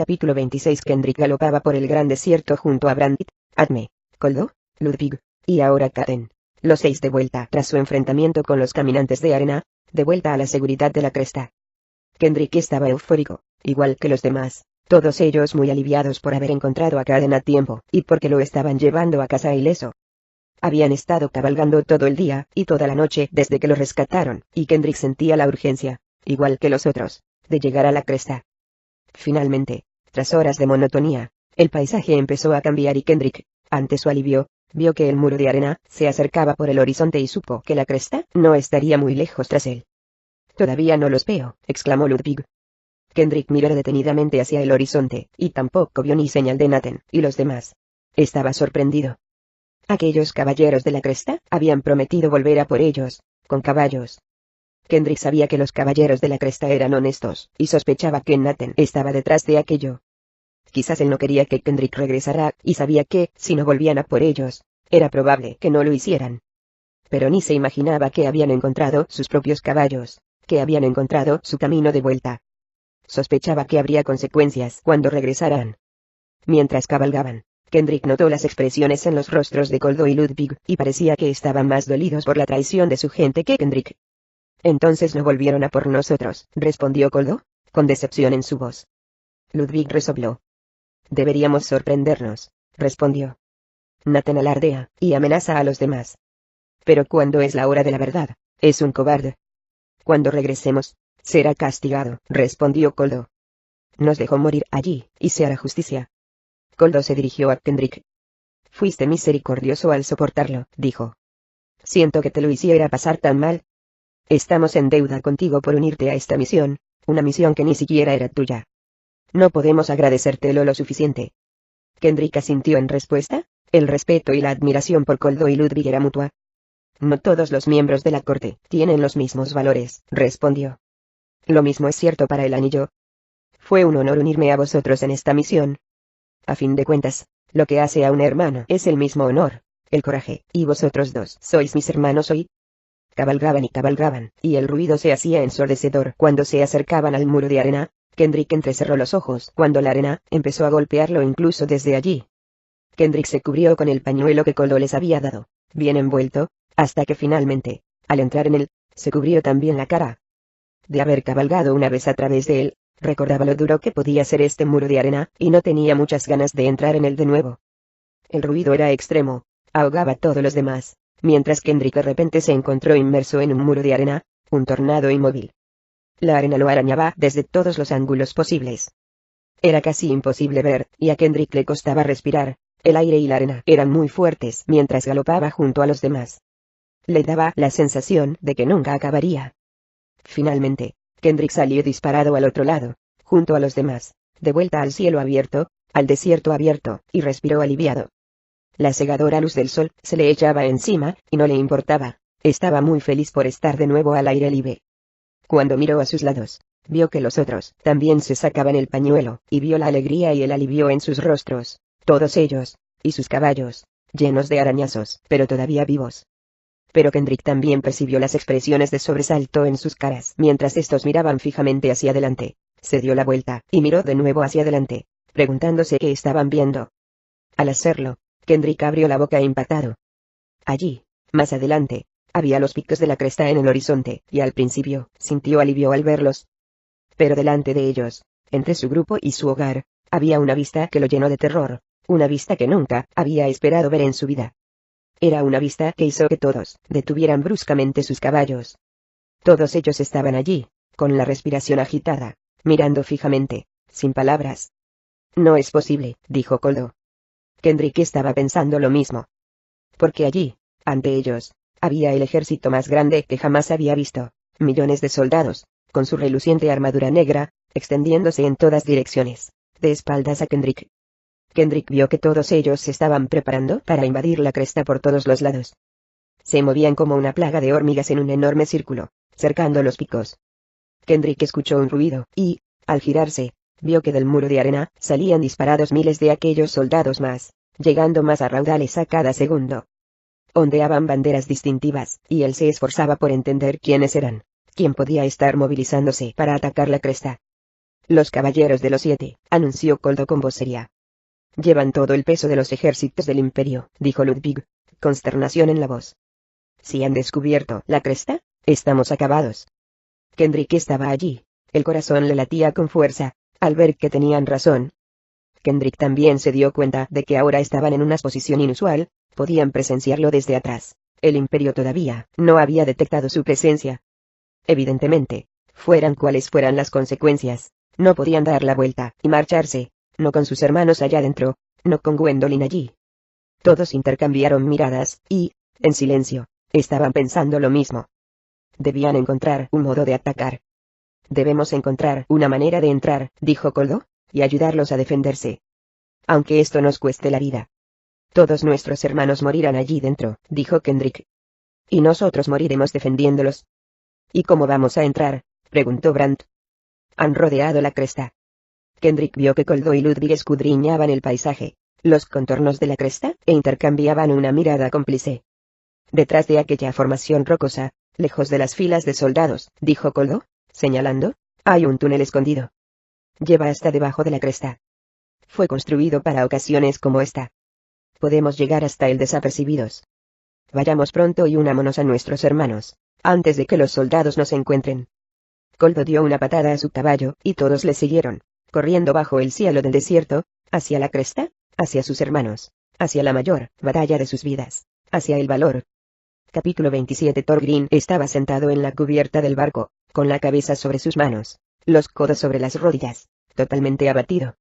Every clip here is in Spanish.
Capítulo 26. Kendrick galopaba por el gran desierto junto a Brandit, Atme, Koldo, Ludwig, y ahora Katen. Los 6 de vuelta tras su enfrentamiento con los caminantes de arena, de vuelta a la seguridad de la cresta. Kendrick estaba eufórico, igual que los demás, todos ellos muy aliviados por haber encontrado a Kaden a tiempo, y porque lo estaban llevando a casa ileso. Habían estado cabalgando todo el día y toda la noche desde que lo rescataron, y Kendrick sentía la urgencia, igual que los otros, de llegar a la cresta. Finalmente, tras horas de monotonía, el paisaje empezó a cambiar y Kendrick, ante su alivio, vio que el muro de arena se acercaba por el horizonte y supo que la cresta no estaría muy lejos tras él. «Todavía no los veo», exclamó Ludwig. Kendrick miró detenidamente hacia el horizonte, y tampoco vio ni señal de Nathan y los demás. Estaba sorprendido. Aquellos caballeros de la cresta habían prometido volver a por ellos, con caballos. Kendrick sabía que los caballeros de la cresta eran honestos, y sospechaba que Nathan estaba detrás de aquello. Quizás él no quería que Kendrick regresara, y sabía que, si no volvían a por ellos, era probable que no lo hicieran. Pero ni se imaginaba que habían encontrado sus propios caballos, que habían encontrado su camino de vuelta. Sospechaba que habría consecuencias cuando regresaran. Mientras cabalgaban, Kendrick notó las expresiones en los rostros de Koldo y Ludwig, y parecía que estaban más dolidos por la traición de su gente que Kendrick. «Entonces no volvieron a por nosotros», respondió Koldo, con decepción en su voz. Ludwig resopló. «Deberíamos sorprendernos», respondió. Nathan alardea, y amenaza a los demás. «Pero cuando es la hora de la verdad, es un cobarde». «Cuando regresemos, será castigado», respondió Koldo. «Nos dejó morir allí, y se hará justicia». Koldo se dirigió a Kendrick. «Fuiste misericordioso al soportarlo», dijo. «Siento que te lo hiciera pasar tan mal. Estamos en deuda contigo por unirte a esta misión, una misión que ni siquiera era tuya. No podemos agradecértelo lo suficiente». Kendrick asintió en respuesta. El respeto y la admiración por Koldo y Ludwig era mutua. «No todos los miembros de la corte tienen los mismos valores», respondió. «Lo mismo es cierto para el anillo. Fue un honor unirme a vosotros en esta misión. A fin de cuentas, lo que hace a un hermano es el mismo honor, el coraje, y vosotros dos sois mis hermanos hoy». Cabalgaban, y el ruido se hacía ensordecedor cuando se acercaban al muro de arena. Kendrick entrecerró los ojos cuando la arena empezó a golpearlo incluso desde allí. Kendrick se cubrió con el pañuelo que Koldo les había dado, bien envuelto, hasta que finalmente, al entrar en él, se cubrió también la cara. De haber cabalgado una vez a través de él, recordaba lo duro que podía ser este muro de arena, y no tenía muchas ganas de entrar en él de nuevo. El ruido era extremo, ahogaba a todos los demás, mientras Kendrick de repente se encontró inmerso en un muro de arena, un tornado inmóvil. La arena lo arañaba desde todos los ángulos posibles. Era casi imposible ver, y a Kendrick le costaba respirar. El aire y la arena eran muy fuertes mientras galopaba junto a los demás. Le daba la sensación de que nunca acabaría. Finalmente, Kendrick salió disparado al otro lado, junto a los demás, de vuelta al cielo abierto, al desierto abierto, y respiró aliviado. La cegadora luz del sol se le echaba encima, y no le importaba. Estaba muy feliz por estar de nuevo al aire libre. Cuando miró a sus lados, vio que los otros también se sacaban el pañuelo, y vio la alegría y el alivio en sus rostros, todos ellos, y sus caballos, llenos de arañazos, pero todavía vivos. Pero Kendrick también percibió las expresiones de sobresalto en sus caras mientras estos miraban fijamente hacia adelante. Se dio la vuelta, y miró de nuevo hacia adelante, preguntándose qué estaban viendo. Al hacerlo, Kendrick abrió la boca impactado. Allí, más adelante, había los picos de la cresta en el horizonte, y al principio, sintió alivio al verlos. Pero delante de ellos, entre su grupo y su hogar, había una vista que lo llenó de terror, una vista que nunca había esperado ver en su vida. Era una vista que hizo que todos detuvieran bruscamente sus caballos. Todos ellos estaban allí, con la respiración agitada, mirando fijamente, sin palabras. «No es posible», dijo Koldo. Kendrick estaba pensando lo mismo. Porque allí, ante ellos, había el ejército más grande que jamás había visto, millones de soldados, con su reluciente armadura negra, extendiéndose en todas direcciones, de espaldas a Kendrick. Kendrick vio que todos ellos se estaban preparando para invadir la cresta por todos los lados. Se movían como una plaga de hormigas en un enorme círculo, cercando los picos. Kendrick escuchó un ruido, y, al girarse, vio que del muro de arena salían disparados miles de aquellos soldados más, llegando más a raudales a cada segundo. Ondeaban banderas distintivas, y él se esforzaba por entender quiénes eran, quién podía estar movilizándose para atacar la cresta. Los caballeros de los 7, anunció Koldo con voz seria. Llevan todo el peso de los ejércitos del imperio, dijo Ludwig, consternación en la voz. Si han descubierto la cresta, estamos acabados. Kendrick estaba allí. El corazón le latía con fuerza, al ver que tenían razón. Kendrick también se dio cuenta de que ahora estaban en una posición inusual, podían presenciarlo desde atrás. El imperio todavía no había detectado su presencia. Evidentemente, fueran cuales fueran las consecuencias, no podían dar la vuelta y marcharse, no con sus hermanos allá dentro, no con Gwendolyn allí. Todos intercambiaron miradas, y, en silencio, estaban pensando lo mismo. Debían encontrar un modo de atacar. Debemos encontrar una manera de entrar, dijo Koldo, y ayudarlos a defenderse. Aunque esto nos cueste la vida. Todos nuestros hermanos morirán allí dentro, dijo Kendrick. Y nosotros moriremos defendiéndolos. ¿Y cómo vamos a entrar?, preguntó Brandt. Han rodeado la cresta. Kendrick vio que Koldo y Ludwig escudriñaban el paisaje, los contornos de la cresta, e intercambiaban una mirada cómplice. Detrás de aquella formación rocosa, lejos de las filas de soldados, dijo Koldo, señalando, hay un túnel escondido. Lleva hasta debajo de la cresta. Fue construido para ocasiones como esta. Podemos llegar hasta él desapercibidos. Vayamos pronto y unámonos a nuestros hermanos, antes de que los soldados nos encuentren. Koldo dio una patada a su caballo, y todos le siguieron, corriendo bajo el cielo del desierto, hacia la cresta, hacia sus hermanos, hacia la mayor batalla de sus vidas, hacia el valor. Capítulo 27. Thorgrim estaba sentado en la cubierta del barco, con la cabeza sobre sus manos, los codos sobre las rodillas, totalmente abatido.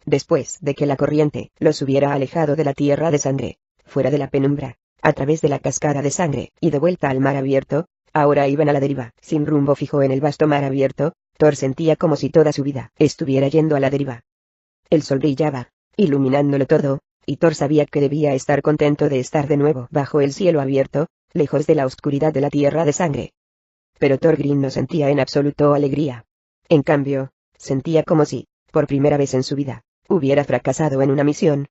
Después de que la corriente los hubiera alejado de la tierra de sangre, fuera de la penumbra, a través de la cascada de sangre, y de vuelta al mar abierto, ahora iban a la deriva, sin rumbo fijo en el vasto mar abierto. Thor sentía como si toda su vida estuviera yendo a la deriva. El sol brillaba, iluminándolo todo, y Thor sabía que debía estar contento de estar de nuevo bajo el cielo abierto, lejos de la oscuridad de la tierra de sangre. Pero Thorgrim no sentía en absoluto alegría. En cambio, sentía como si, por primera vez en su vida, hubiera fracasado en una misión.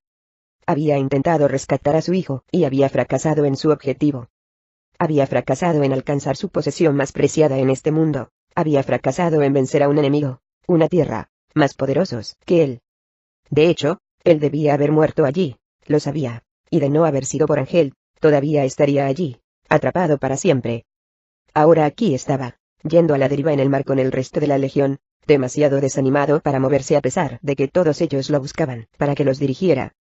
Había intentado rescatar a su hijo, y había fracasado en su objetivo. Había fracasado en alcanzar su posesión más preciada en este mundo, había fracasado en vencer a un enemigo, una tierra, más poderosos que él. De hecho, él debía haber muerto allí, lo sabía, y de no haber sido por Ángel, todavía estaría allí, atrapado para siempre. Ahora aquí estaba, yendo a la deriva en el mar con el resto de la legión, demasiado desanimado para moverse a pesar de que todos ellos lo buscaban para que los dirigiera.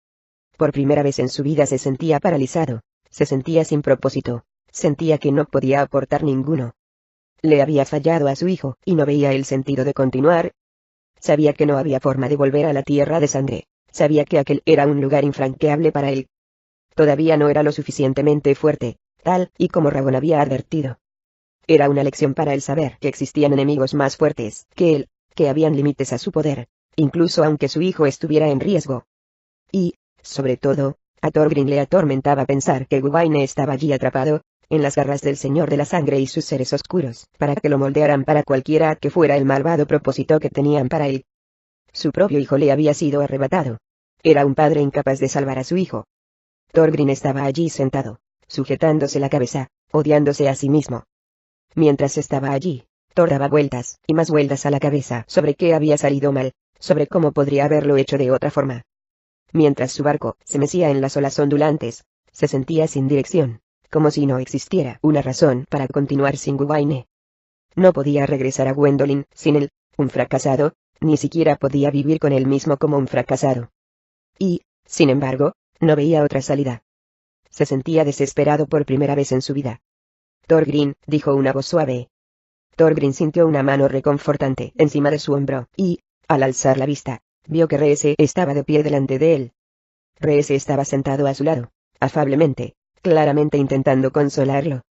Por primera vez en su vida se sentía paralizado, se sentía sin propósito, sentía que no podía aportar ninguno. Le había fallado a su hijo, y no veía el sentido de continuar. Sabía que no había forma de volver a la tierra de sangre, sabía que aquel era un lugar infranqueable para él. Todavía no era lo suficientemente fuerte, tal y como Rabón había advertido. Era una lección para él saber que existían enemigos más fuertes que él, que habían límites a su poder, incluso aunque su hijo estuviera en riesgo. Y, sobre todo, a Thorgrim le atormentaba pensar que Gwaine estaba allí atrapado, en las garras del Señor de la Sangre y sus seres oscuros, para que lo moldearan para cualquiera que fuera el malvado propósito que tenían para él. Su propio hijo le había sido arrebatado. Era un padre incapaz de salvar a su hijo. Thorgrim estaba allí sentado, sujetándose la cabeza, odiándose a sí mismo. Mientras estaba allí, Thor daba vueltas, y más vueltas a la cabeza sobre qué había salido mal, sobre cómo podría haberlo hecho de otra forma. Mientras su barco se mecía en las olas ondulantes, se sentía sin dirección, como si no existiera una razón para continuar sin Gwaine. No podía regresar a Gwendolyn sin él, un fracasado, ni siquiera podía vivir con él mismo como un fracasado. Y, sin embargo, no veía otra salida. Se sentía desesperado por primera vez en su vida. Thorgrim, dijo una voz suave. Thorgrim sintió una mano reconfortante encima de su hombro, y, al alzar la vista, vio que Reese estaba de pie delante de él. Reese estaba sentado a su lado, afablemente, claramente intentando consolarlo.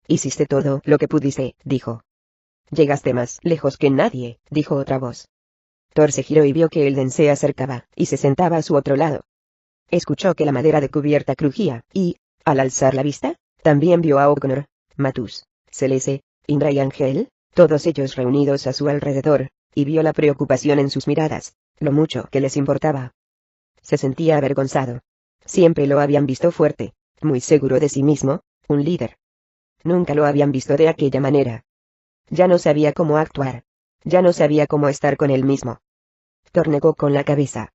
Hiciste todo lo que pudiste, dijo. Llegaste más lejos que nadie, dijo otra voz. Thor se giró y vio que Elden se acercaba, y se sentaba a su otro lado. Escuchó que la madera de cubierta crujía, y, al alzar la vista, también vio a Ognor, Matus, Celeste, Indra y Ángel, todos ellos reunidos a su alrededor, y vio la preocupación en sus miradas, lo mucho que les importaba. Se sentía avergonzado. Siempre lo habían visto fuerte, muy seguro de sí mismo, un líder. Nunca lo habían visto de aquella manera. Ya no sabía cómo actuar. Ya no sabía cómo estar con él mismo. Thor negó con la cabeza.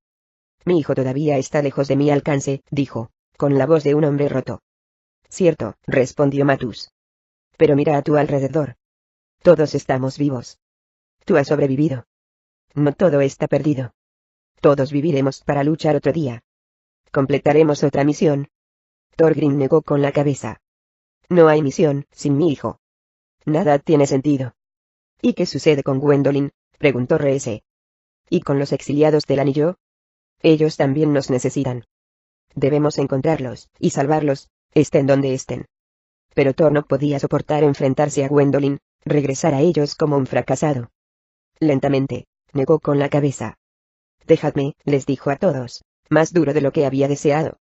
Mi hijo todavía está lejos de mi alcance, dijo, con la voz de un hombre roto. Cierto, respondió Matus. Pero mira a tu alrededor. Todos estamos vivos. Tú has sobrevivido. No todo está perdido. Todos viviremos para luchar otro día. Completaremos otra misión. Thorgrim negó con la cabeza. No hay misión, sin mi hijo. Nada tiene sentido. ¿Y qué sucede con Gwendolyn?, preguntó Reese. ¿Y con los exiliados del anillo? Ellos también nos necesitan. Debemos encontrarlos, y salvarlos, estén donde estén. Pero Thor no podía soportar enfrentarse a Gwendolyn, regresar a ellos como un fracasado. Lentamente, negó con la cabeza. Dejadme, les dijo a todos, más duro de lo que había deseado.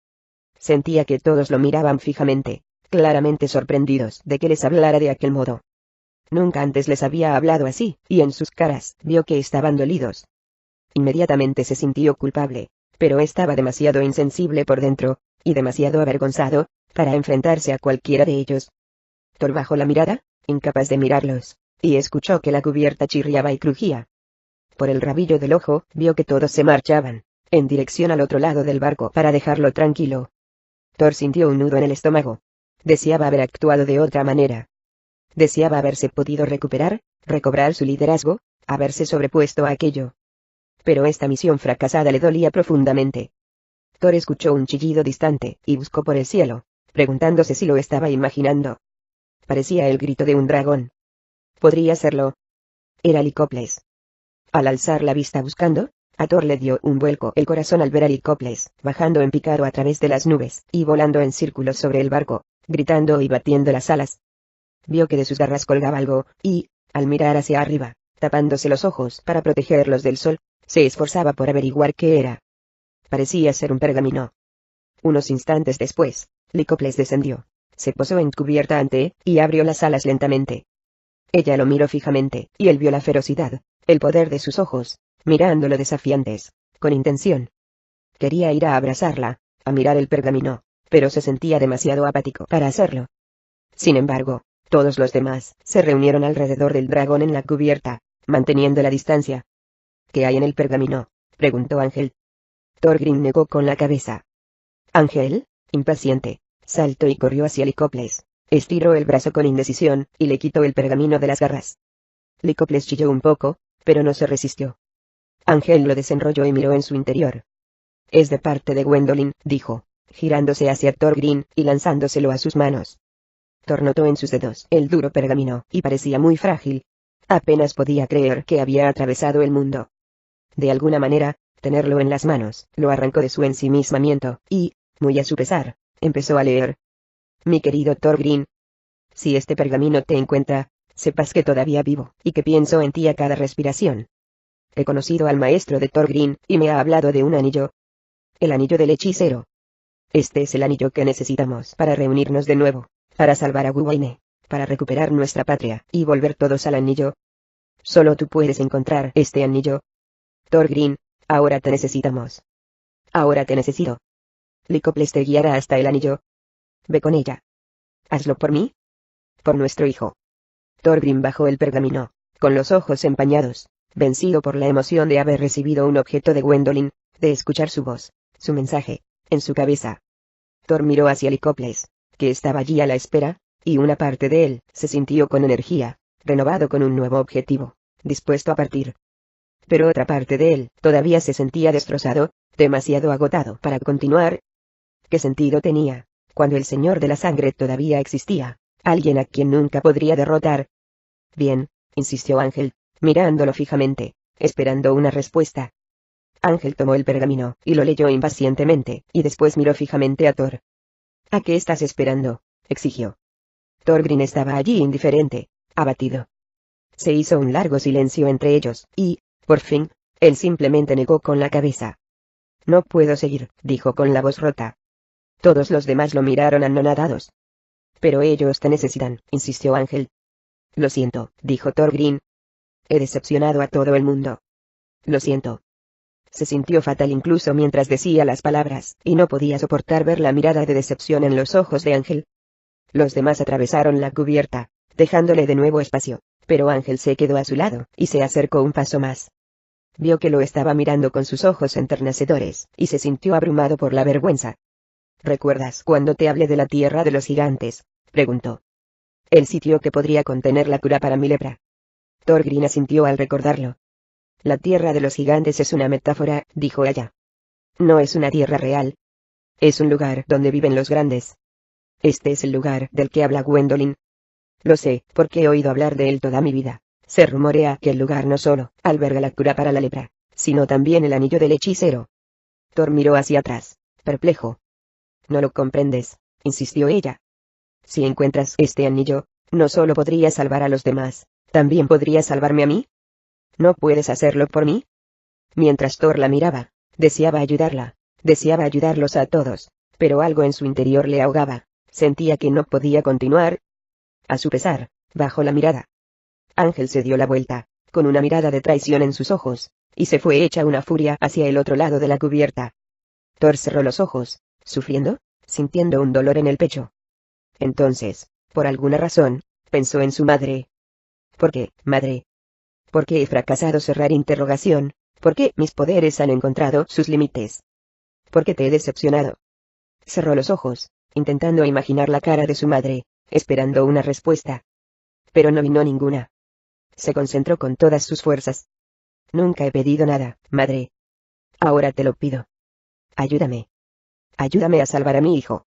Sentía que todos lo miraban fijamente, claramente sorprendidos de que les hablara de aquel modo. Nunca antes les había hablado así, y en sus caras vio que estaban dolidos. Inmediatamente se sintió culpable, pero estaba demasiado insensible por dentro, y demasiado avergonzado, para enfrentarse a cualquiera de ellos. Thor bajó la mirada, incapaz de mirarlos, y escuchó que la cubierta chirriaba y crujía. Por el rabillo del ojo, vio que todos se marchaban, en dirección al otro lado del barco para dejarlo tranquilo. Thor sintió un nudo en el estómago. Deseaba haber actuado de otra manera. Deseaba haberse podido recuperar, recobrar su liderazgo, haberse sobrepuesto a aquello. Pero esta misión fracasada le dolía profundamente. Thor escuchó un chillido distante, y buscó por el cielo, preguntándose si lo estaba imaginando. Parecía el grito de un dragón. Podría serlo. Era Licoples. Al alzar la vista buscando, a Thor le dio un vuelco el corazón al ver a Licoples, bajando en picado a través de las nubes, y volando en círculos sobre el barco, gritando y batiendo las alas. Vio que de sus garras colgaba algo, y, al mirar hacia arriba, tapándose los ojos para protegerlos del sol, se esforzaba por averiguar qué era. Parecía ser un pergamino. Unos instantes después, Licoples descendió, se posó en cubierta ante él, y abrió las alas lentamente. Ella lo miró fijamente, y él vio la ferocidad, el poder de sus ojos, mirándolo desafiantes, con intención. Quería ir a abrazarla, a mirar el pergamino, pero se sentía demasiado apático para hacerlo. Sin embargo, todos los demás se reunieron alrededor del dragón en la cubierta, manteniendo la distancia. ¿Qué hay en el pergamino?, preguntó Ángel. Thorgrim negó con la cabeza. Ángel, impaciente, saltó y corrió hacia Licoples, estiró el brazo con indecisión, y le quitó el pergamino de las garras. Licoples chilló un poco, pero no se resistió. Ángel lo desenrolló y miró en su interior. Es de parte de Gwendolyn, dijo, girándose hacia Thorgrim y lanzándoselo a sus manos. Thor notó en sus dedos el duro pergamino, y parecía muy frágil. Apenas podía creer que había atravesado el mundo. De alguna manera, tenerlo en las manos, lo arrancó de su ensimismamiento, y, muy a su pesar, empezó a leer. Mi querido Thorgrim, si este pergamino te encuentra, sepas que todavía vivo, y que pienso en ti a cada respiración. He conocido al maestro de Thorgrim, y me ha hablado de un anillo. El anillo del hechicero. Este es el anillo que necesitamos para reunirnos de nuevo, para salvar a Gwyne, para recuperar nuestra patria, y volver todos al anillo. Solo tú puedes encontrar este anillo. Thorgrim, ahora te necesitamos. Ahora te necesito. Licoples te guiará hasta el anillo. Ve con ella. Hazlo por mí. Por nuestro hijo. Thorgrim bajó el pergamino, con los ojos empañados, vencido por la emoción de haber recibido un objeto de Gwendolyn, de escuchar su voz, su mensaje, en su cabeza. Thor miró hacia Licoples, que estaba allí a la espera, y una parte de él se sintió con energía, renovado con un nuevo objetivo, dispuesto a partir. Pero otra parte de él todavía se sentía destrozado, demasiado agotado para continuar. ¿Qué sentido tenía, cuando el Señor de la Sangre todavía existía, alguien a quien nunca podría derrotar? Bien, insistió Ángel, mirándolo fijamente, esperando una respuesta. Ángel tomó el pergamino, y lo leyó impacientemente, y después miró fijamente a Thor. ¿A qué estás esperando?, exigió. Thorgrim estaba allí indiferente, abatido. Se hizo un largo silencio entre ellos, y, por fin, él simplemente negó con la cabeza. No puedo seguir, dijo con la voz rota. Todos los demás lo miraron anonadados. Pero ellos te necesitan, insistió Ángel. Lo siento, dijo Thorgrim. He decepcionado a todo el mundo. Lo siento. Se sintió fatal incluso mientras decía las palabras, y no podía soportar ver la mirada de decepción en los ojos de Ángel. Los demás atravesaron la cubierta, dejándole de nuevo espacio, pero Ángel se quedó a su lado, y se acercó un paso más. Vio que lo estaba mirando con sus ojos enternecedores, y se sintió abrumado por la vergüenza. ¿Recuerdas cuando te hablé de la tierra de los gigantes?, preguntó. El sitio que podría contener la cura para mi lepra. Thorgrim asintió al recordarlo. La tierra de los gigantes es una metáfora, dijo ella. No es una tierra real. Es un lugar donde viven los grandes. Este es el lugar del que habla Gwendolyn. Lo sé, porque he oído hablar de él toda mi vida. Se rumorea que el lugar no solo alberga la cura para la lepra, sino también el anillo del hechicero. Thor miró hacia atrás, perplejo. No lo comprendes, insistió ella. Si encuentras este anillo, no solo podrías salvar a los demás, también podrías salvarme a mí. ¿No puedes hacerlo por mí? Mientras Thor la miraba, deseaba ayudarla, deseaba ayudarlos a todos, pero algo en su interior le ahogaba, sentía que no podía continuar. A su pesar, bajó la mirada. Ángel se dio la vuelta, con una mirada de traición en sus ojos, y se fue hecha una furia hacia el otro lado de la cubierta. Thor cerró los ojos, sufriendo, sintiendo un dolor en el pecho. Entonces, por alguna razón, pensó en su madre. ¿Por qué, madre? ¿Por qué he fracasado? Interrogación. ¿Por qué mis poderes han encontrado sus límites? ¿Por qué te he decepcionado? Cerró los ojos, intentando imaginar la cara de su madre, esperando una respuesta. Pero no vino ninguna. Se concentró con todas sus fuerzas. Nunca he pedido nada, madre. Ahora te lo pido. Ayúdame. Ayúdame a salvar a mi hijo.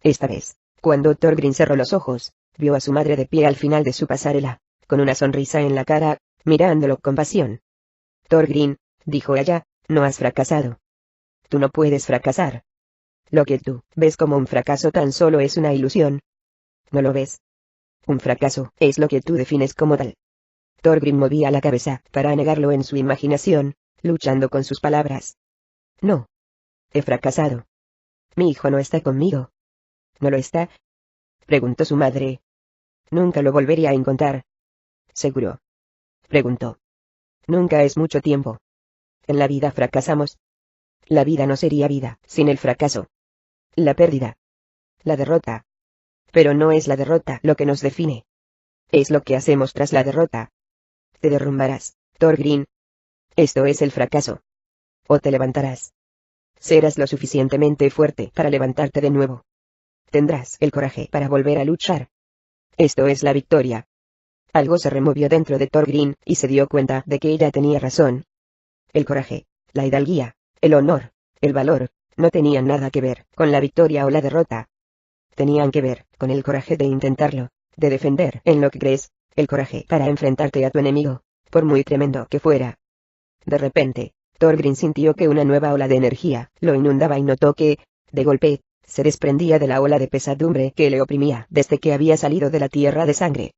Esta vez, cuando Thorgrim cerró los ojos, vio a su madre de pie al final de su pasarela, con una sonrisa en la cara, mirándolo con pasión. Thorgrim, dijo ella, no has fracasado. Tú no puedes fracasar. Lo que tú ves como un fracaso tan solo es una ilusión. ¿No lo ves? Un fracaso es lo que tú defines como tal. Thorgrim movía la cabeza para negarlo en su imaginación, luchando con sus palabras. No. He fracasado. Mi hijo no está conmigo. ¿No lo está? Preguntó su madre. Nunca lo volvería a encontrar. ¿Seguro? Preguntó. Nunca es mucho tiempo. En la vida fracasamos. La vida no sería vida sin el fracaso. La pérdida. La derrota. Pero no es la derrota lo que nos define. Es lo que hacemos tras la derrota. Te derrumbarás, Thorgrim. Esto es el fracaso. O te levantarás. Serás lo suficientemente fuerte para levantarte de nuevo. Tendrás el coraje para volver a luchar. Esto es la victoria. Algo se removió dentro de Thorgrim, y se dio cuenta de que ella tenía razón. El coraje, la hidalguía, el honor, el valor, no tenían nada que ver con la victoria o la derrota. Tenían que ver con el coraje de intentarlo, de defender en lo que crees, el coraje para enfrentarte a tu enemigo, por muy tremendo que fuera. De repente, Thorgrim sintió que una nueva ola de energía lo inundaba y notó que, de golpe, se desprendía de la ola de pesadumbre que le oprimía desde que había salido de la tierra de sangre.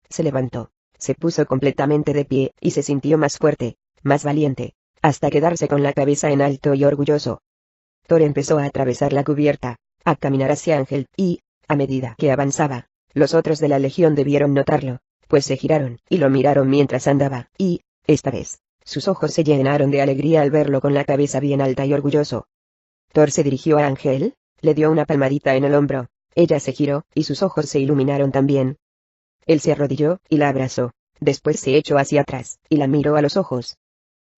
Se levantó, se puso completamente de pie y se sintió más fuerte, más valiente, hasta quedarse con la cabeza en alto y orgulloso. Thor empezó a atravesar la cubierta, a caminar hacia Ángel y, a medida que avanzaba, los otros de la legión debieron notarlo, pues se giraron y lo miraron mientras andaba, y, esta vez, sus ojos se llenaron de alegría al verlo con la cabeza bien alta y orgulloso. Thor se dirigió a Ángel, le dio una palmadita en el hombro, ella se giró y sus ojos se iluminaron también. Él se arrodilló y la abrazó, después se echó hacia atrás y la miró a los ojos.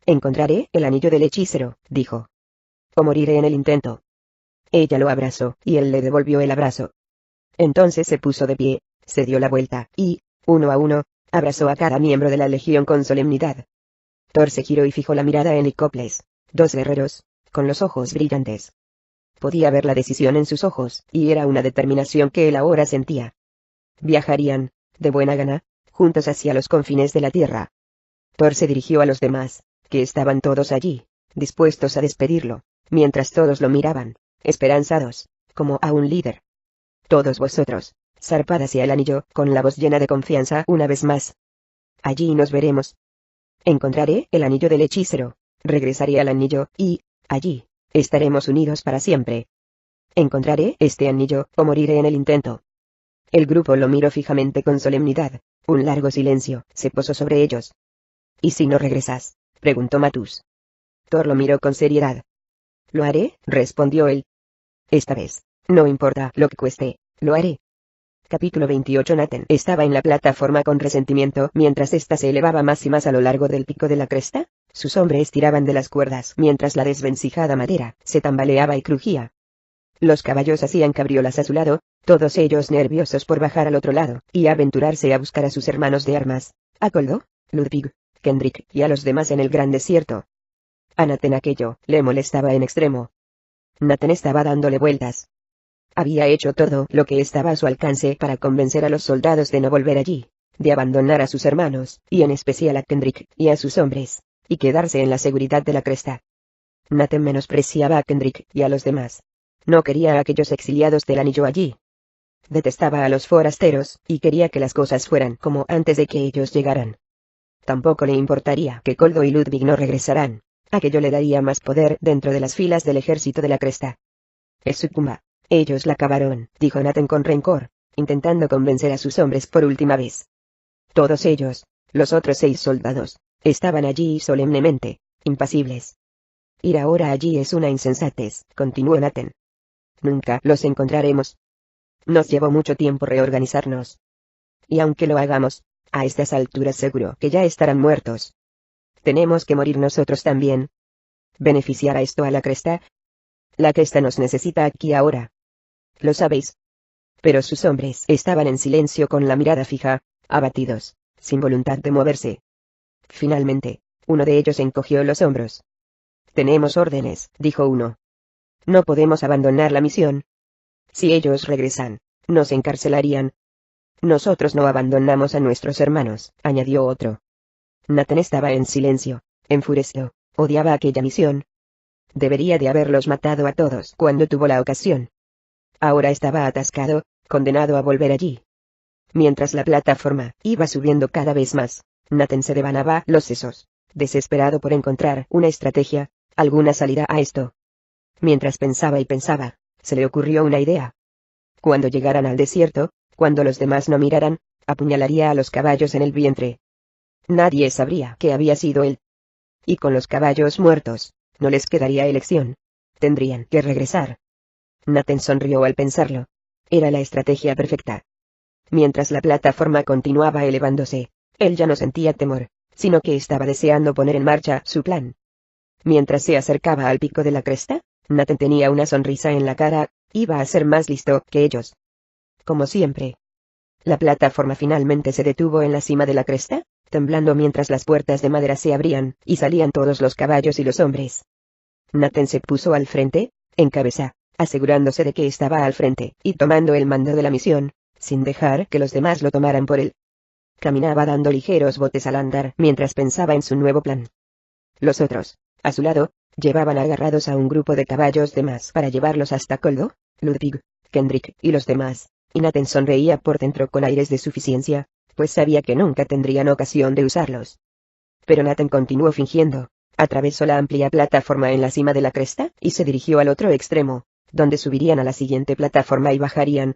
Encontraré el anillo del hechicero, dijo. O moriré en el intento. Ella lo abrazó y él le devolvió el abrazo. Entonces se puso de pie, se dio la vuelta y, uno a uno, abrazó a cada miembro de la legión con solemnidad. Thor se giró y fijó la mirada en Nicoples, dos guerreros, con los ojos brillantes. Podía ver la decisión en sus ojos, y era una determinación que él ahora sentía. Viajarían, de buena gana, juntos hacia los confines de la tierra. Thor se dirigió a los demás, que estaban todos allí, dispuestos a despedirlo, mientras todos lo miraban, esperanzados, como a un líder. Todos vosotros, zarpad hacia el anillo, con la voz llena de confianza una vez más. Allí nos veremos. Encontraré el anillo del hechicero, regresaré al anillo, y, allí, estaremos unidos para siempre. Encontraré este anillo, o moriré en el intento. El grupo lo miró fijamente con solemnidad, un largo silencio se posó sobre ellos. ¿Y si no regresas?, preguntó Matus. Thor lo miró con seriedad. Lo haré, respondió él. Esta vez, no importa lo que cueste, lo haré. Capítulo 28. Nathan estaba en la plataforma con resentimiento mientras ésta se elevaba más y más a lo largo del pico de la cresta. Sus hombres tiraban de las cuerdas mientras la desvencijada madera se tambaleaba y crujía. Los caballos hacían cabriolas a su lado, todos ellos nerviosos por bajar al otro lado y aventurarse a buscar a sus hermanos de armas, a Koldo, Ludwig, Kendrick y a los demás en el gran desierto. A Nathan aquello le molestaba en extremo. Nathan estaba dándole vueltas. Había hecho todo lo que estaba a su alcance para convencer a los soldados de no volver allí, de abandonar a sus hermanos, y en especial a Kendrick y a sus hombres, y quedarse en la seguridad de la cresta. Nathan menospreciaba a Kendrick y a los demás. No quería a aquellos exiliados del anillo allí. Detestaba a los forasteros, y quería que las cosas fueran como antes de que ellos llegaran. Tampoco le importaría que Koldo y Ludwig no regresaran. Aquello le daría más poder dentro de las filas del ejército de la cresta. Es su tumba. Ellos la cavaron, dijo Nathan con rencor, intentando convencer a sus hombres por última vez. Todos ellos, los otros 6 soldados, estaban allí solemnemente, impasibles. Ir ahora allí es una insensatez, continuó Nathan. Nunca los encontraremos. Nos llevó mucho tiempo reorganizarnos. Y aunque lo hagamos, a estas alturas seguro que ya estarán muertos. Tenemos que morir nosotros también. ¿Beneficiará esto a la cresta? La cresta nos necesita aquí ahora. Lo sabéis. Pero sus hombres estaban en silencio con la mirada fija, abatidos, sin voluntad de moverse. Finalmente, uno de ellos encogió los hombros. Tenemos órdenes, dijo uno. No podemos abandonar la misión. Si ellos regresan, nos encarcelarían. Nosotros no abandonamos a nuestros hermanos, añadió otro. Nathan estaba en silencio, enfurecido, odiaba aquella misión. Debería de haberlos matado a todos cuando tuvo la ocasión. Ahora estaba atascado, condenado a volver allí. Mientras la plataforma iba subiendo cada vez más, Nathan se devanaba los sesos, desesperado por encontrar una estrategia, alguna salida a esto. Mientras pensaba y pensaba, se le ocurrió una idea. Cuando llegaran al desierto, cuando los demás no miraran, apuñalaría a los caballos en el vientre. Nadie sabría que había sido él. Y con los caballos muertos, no les quedaría elección. Tendrían que regresar. Nathan sonrió al pensarlo. Era la estrategia perfecta. Mientras la plataforma continuaba elevándose, él ya no sentía temor, sino que estaba deseando poner en marcha su plan. Mientras se acercaba al pico de la cresta, Nathan tenía una sonrisa en la cara, iba a ser más listo que ellos. Como siempre. La plataforma finalmente se detuvo en la cima de la cresta, temblando mientras las puertas de madera se abrían, y salían todos los caballos y los hombres. Nathan se puso al frente, en cabeza, asegurándose de que estaba al frente, y tomando el mando de la misión, sin dejar que los demás lo tomaran por él. Caminaba dando ligeros botes al andar mientras pensaba en su nuevo plan. Los otros, a su lado, llevaban agarrados a un grupo de caballos de más para llevarlos hasta Koldo, Ludwig, Kendrick y los demás, y Nathan sonreía por dentro con aires de suficiencia, pues sabía que nunca tendrían ocasión de usarlos. Pero Nathan continuó fingiendo, atravesó la amplia plataforma en la cima de la cresta, y se dirigió al otro extremo, donde subirían a la siguiente plataforma y bajarían.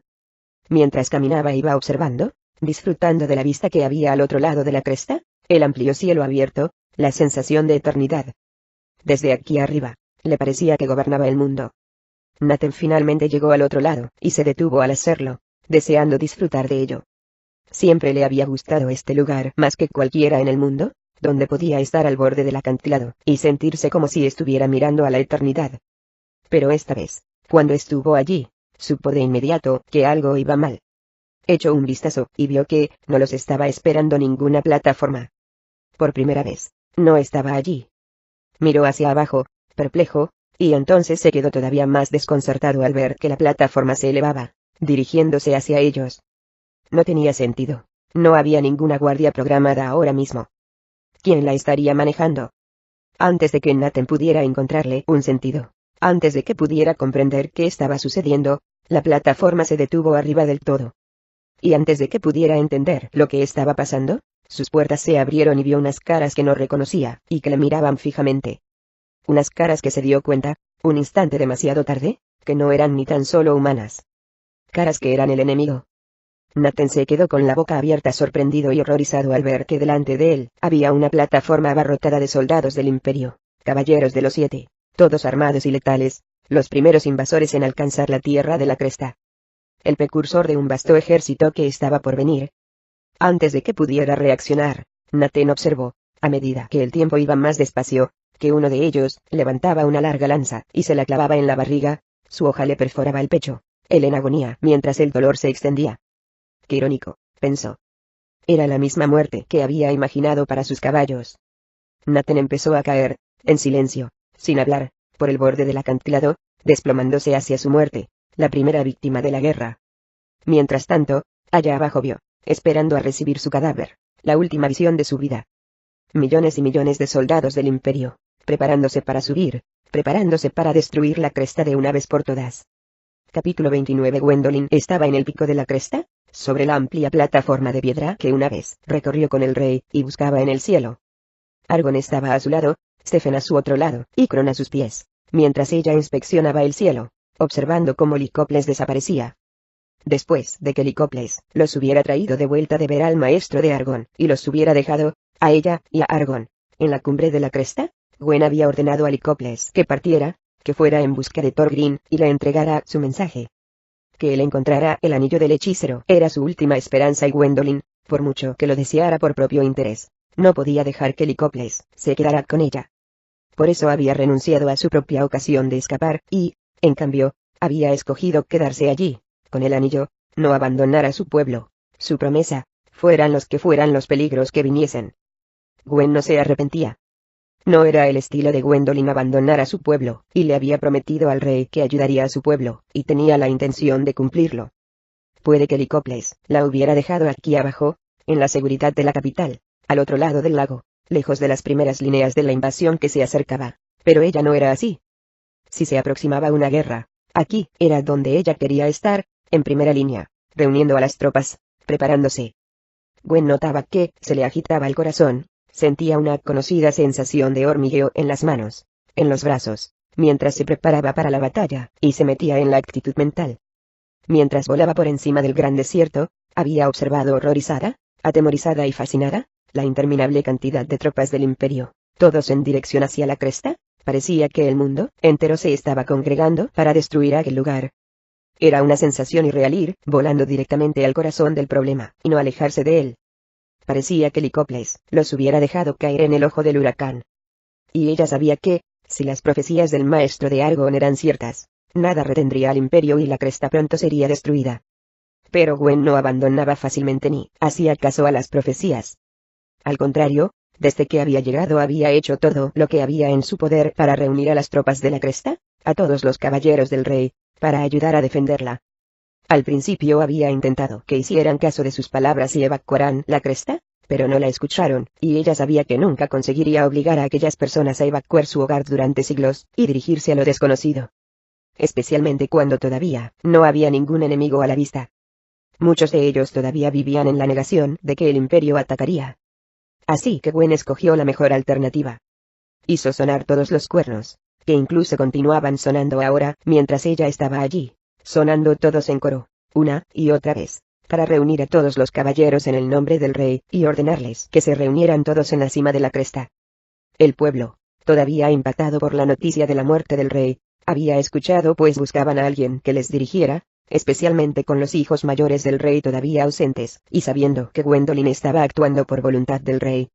Mientras caminaba iba observando, disfrutando de la vista que había al otro lado de la cresta, el amplio cielo abierto, la sensación de eternidad. Desde aquí arriba, le parecía que gobernaba el mundo. Nathan finalmente llegó al otro lado, y se detuvo al hacerlo, deseando disfrutar de ello. Siempre le había gustado este lugar más que cualquiera en el mundo, donde podía estar al borde del acantilado, y sentirse como si estuviera mirando a la eternidad. Pero esta vez, cuando estuvo allí, supo de inmediato que algo iba mal. Echó un vistazo, y vio que no los estaba esperando ninguna plataforma. Por primera vez, no estaba allí. Miró hacia abajo, perplejo, y entonces se quedó todavía más desconcertado al ver que la plataforma se elevaba, dirigiéndose hacia ellos. No tenía sentido. No había ninguna guardia programada ahora mismo. ¿Quién la estaría manejando? Antes de que Nathan pudiera encontrarle un sentido, antes de que pudiera comprender qué estaba sucediendo, la plataforma se detuvo arriba del todo. Y antes de que pudiera entender lo que estaba pasando, sus puertas se abrieron y vio unas caras que no reconocía, y que le miraban fijamente. Unas caras que se dio cuenta, un instante demasiado tarde, que no eran ni tan solo humanas. Caras que eran el enemigo. Nathan se quedó con la boca abierta, sorprendido y horrorizado al ver que delante de él había una plataforma abarrotada de soldados del Imperio, caballeros de los 7, todos armados y letales, los primeros invasores en alcanzar la tierra de la cresta. el precursor de un vasto ejército que estaba por venir. Antes de que pudiera reaccionar, Nathan observó, a medida que el tiempo iba más despacio, que uno de ellos levantaba una larga lanza y se la clavaba en la barriga, su hoja le perforaba el pecho, él en agonía mientras el dolor se extendía. Qué irónico, pensó. Era la misma muerte que había imaginado para sus caballos. Nathan empezó a caer, en silencio, sin hablar, por el borde del acantilado, desplomándose hacia su muerte, la primera víctima de la guerra. Mientras tanto, allá abajo vio, esperando a recibir su cadáver, la última visión de su vida. Millones y millones de soldados del Imperio, preparándose para subir, preparándose para destruir la cresta de una vez por todas. Capítulo 29. Gwendolyn estaba en el pico de la cresta, sobre la amplia plataforma de piedra que una vez recorrió con el rey, y buscaba en el cielo. Argon estaba a su lado, Stephen a su otro lado, y Kron a sus pies, mientras ella inspeccionaba el cielo, observando cómo Licoples desaparecía. Después de que Licoples los hubiera traído de vuelta de ver al maestro de Argon, y los hubiera dejado, a ella y a Argon, en la cumbre de la cresta, Gwen había ordenado a Licoples que partiera, que fuera en busca de Thorgrim y le entregara su mensaje. Que él encontrara el anillo del hechicero era su última esperanza y Gwendolyn, por mucho que lo deseara por propio interés, no podía dejar que Licoples se quedara con ella. Por eso había renunciado a su propia ocasión de escapar y, en cambio, había escogido quedarse allí, con el anillo, no abandonar a su pueblo, su promesa, fueran los que fueran los peligros que viniesen. Gwen no se arrepentía. No era el estilo de Gwendolyn abandonar a su pueblo, y le había prometido al rey que ayudaría a su pueblo, y tenía la intención de cumplirlo. Puede que Licoples la hubiera dejado aquí abajo, en la seguridad de la capital, al otro lado del lago, lejos de las primeras líneas de la invasión que se acercaba, pero ella no era así. Si se aproximaba una guerra, aquí era donde ella quería estar, en primera línea, reuniendo a las tropas, preparándose. Gwen notaba que se le agitaba el corazón. Sentía una conocida sensación de hormigueo en las manos, en los brazos, mientras se preparaba para la batalla, y se metía en la actitud mental. Mientras volaba por encima del gran desierto, había observado horrorizada, atemorizada y fascinada, la interminable cantidad de tropas del Imperio, todos en dirección hacia la cresta. Parecía que el mundo entero se estaba congregando para destruir aquel lugar. Era una sensación irreal ir volando directamente al corazón del problema, y no alejarse de él. Parecía que Licoples los hubiera dejado caer en el ojo del huracán. Y ella sabía que, si las profecías del maestro de Argon eran ciertas, nada retendría al Imperio y la cresta pronto sería destruida. Pero Gwen no abandonaba fácilmente ni hacía caso a las profecías. Al contrario, desde que había llegado había hecho todo lo que había en su poder para reunir a las tropas de la cresta, a todos los caballeros del rey, para ayudar a defenderla. Al principio había intentado que hicieran caso de sus palabras y evacuaran la cresta, pero no la escucharon, y ella sabía que nunca conseguiría obligar a aquellas personas a evacuar su hogar durante siglos, y dirigirse a lo desconocido. Especialmente cuando todavía no había ningún enemigo a la vista. Muchos de ellos todavía vivían en la negación de que el Imperio atacaría. Así que Gwen escogió la mejor alternativa. Hizo sonar todos los cuernos, que incluso continuaban sonando ahora mientras ella estaba allí, sonando todos en coro, una y otra vez, para reunir a todos los caballeros en el nombre del rey, y ordenarles que se reunieran todos en la cima de la cresta. El pueblo, todavía impactado por la noticia de la muerte del rey, había escuchado pues buscaban a alguien que les dirigiera, especialmente con los hijos mayores del rey todavía ausentes, y sabiendo que Gwendolyn estaba actuando por voluntad del rey.